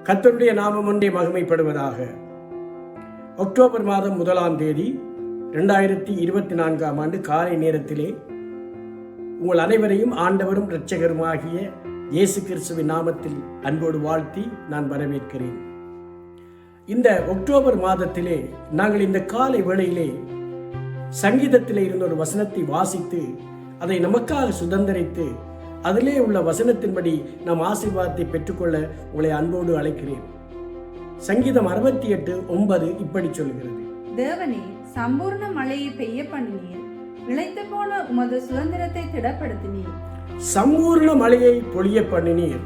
கர்த்தருடைய நாமம் ஒன்றே மகிமைப்படுவதாக. அக்டோபர் மாதம் 1ஆம் தேதி 2024ஆம் ஆண்டு காலை நேரத்திலே உங்கள் அனைவரையும் ஆண்டவரும் இரட்சகருமாகிய இயேசு கிறிஸ்துவின் நாமத்தில் அன்போடு வாழ்த்தி நான் வரவேற்கிறேன். இந்த அக்டோபர் மாதத்திலே நாங்கள் இந்த காலை வேளையிலே சங்கீதத்திலே இருந்த ஒரு வசனத்தை வாசித்து அதை நமக்காக சுதந்திரித்து அதிலே உள்ள வசனத்தின்படி நாம் ஆசீர்வாதத்தை பெற்றுக்கொள்ள உங்களை அன்போடு அழைக்கிறேன். சங்கீதம் 68:9 இப்படி சொல்கிறது: தேவனே, சம்பூர்ண மழையை பெய்ய பண்ணினீர், இளைத்து போன உமது சுதந்திரத்தை திடப்படுத்தினீர். சம்பூர்ண மழையை பொழிய பண்ணினீர்,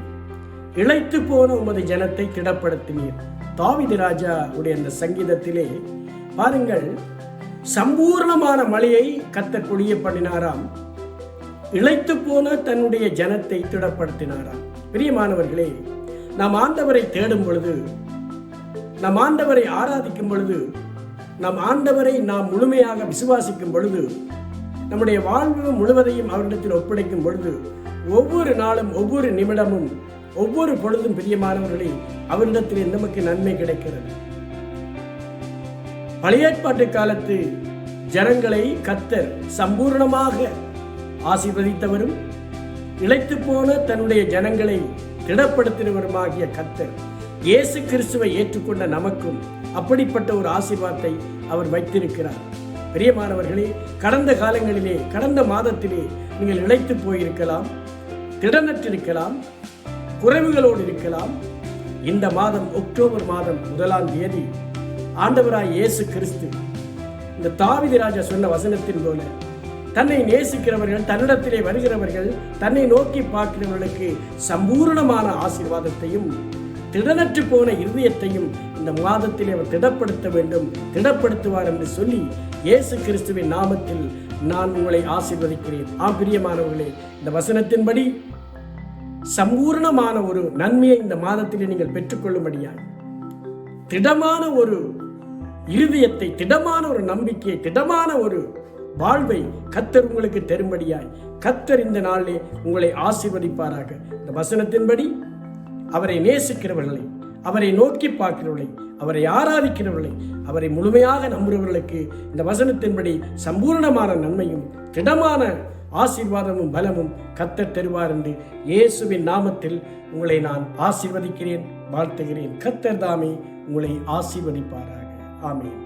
இளைத்து போன உமது ஜனத்தை திடப்படுத்தினீர். தாவீது ராஜா உடைய அந்த சங்கீதத்திலே பாருங்கள், சம்பூர்ணமான மழையை கர்த்தர் பொழிய பண்ணினாராம், இளைத்து போன தன்னுடைய ஜனத்தை திடப்படுத்தினாராம். பிரியமானவர்களே, நாம் ஆண்டவரை தேடும் பொழுது, நாம் ஆண்டவரை ஆராதிக்கும் பொழுது, நம் ஆண்டவரை நாம் முழுமையாக விசுவாசிக்கும் பொழுது, நம்முடைய வாழ்வு முழுவதையும் அவரிடத்தில் ஒப்படைக்கும் பொழுது, ஒவ்வொரு நாளும் ஒவ்வொரு நிமிடமும் ஒவ்வொரு பொழுதும் பிரியமானவர்களே அவரிடத்தில் நமக்கு நன்மை கிடைக்கிறது. பழைய ஏற்பாட்டு காலத்து ஜனங்களை கர்த்தர் சம்பூர்ணமாக ஆசீர்வதித்தவரும் இளைத்து போன தன்னுடைய ஜனங்களை திடப்படுத்தினவருமாகிய கர்த்தர் இயேசு கிறிஸ்துவை ஏற்றுக்கொண்ட நமக்கும் அப்படிப்பட்ட ஒரு ஆசீர்வாதத்தை அவர் வைத்திருக்கிறார். பிரியமானவர்களே, கடந்த காலங்களிலே, கடந்த மாதத்திலே நீங்கள் இளைத்து போயிருக்கலாம், திடனற்றிருக்கலாம், குறைவுகளோடு இருக்கலாம். இந்த மாதம் அக்டோபர் மாதம் 1ஆம் தேதி ஆண்டவராய் இயேசு கிறிஸ்து இந்த தாவீது ராஜா சொன்ன வசனத்தின் போல தன்னை நேசிக்கிறவர்கள், தன்னிடத்திலே வருகிறவர்கள், தன்னை நோக்கி பார்க்கிறவர்களுக்கு சம்பூர்ணமான ஆசீர்வாதத்தையும் திடனற்று போன இருதயத்தையும் இந்த மாதத்திலே அவர் திடப்படுத்த வேண்டும், திடப்படுத்துவார் என்று சொல்லி இயேசு கிறிஸ்துவின் நாமத்தில் நான் உங்களை ஆசீர்வதிக்கிறேன். பிரியமானவர்களே, இந்த வசனத்தின்படி சம்பூர்ணமான ஒரு நன்மையை இந்த மாதத்திலே நீங்கள் பெற்றுக்கொள்ளும்படியாக திடமான ஒரு இருதயத்தை, திடமான ஒரு நம்பிக்கையை, திடமான ஒரு வாழ்வை கர்த்தர் உங்களுக்கு தரும்படியாய் கர்த்தர் இந்த நாளிலே உங்களை ஆசீர்வதிப்பாராக. இந்த வசனத்தின்படி அவரை நேசிக்கிறவர்களை, அவரை நோக்கி பார்க்கிறவர்களை, அவரை ஆராதிக்கிறவர்களை, அவரை முழுமையாக நம்புகிறவர்களுக்கு இந்த வசனத்தின்படி சம்பூர்ணமான நன்மையும் திடமான ஆசீர்வாதமும் பலமும் கர்த்தர் தருவார் என்று இயேசுவின் நாமத்தில் உங்களை நான் ஆசீர்வதிக்கிறேன், வாழ்த்துகிறேன். கர்த்தர் தாமே உங்களை ஆசீர்வதிப்பாராக. ஆமென்.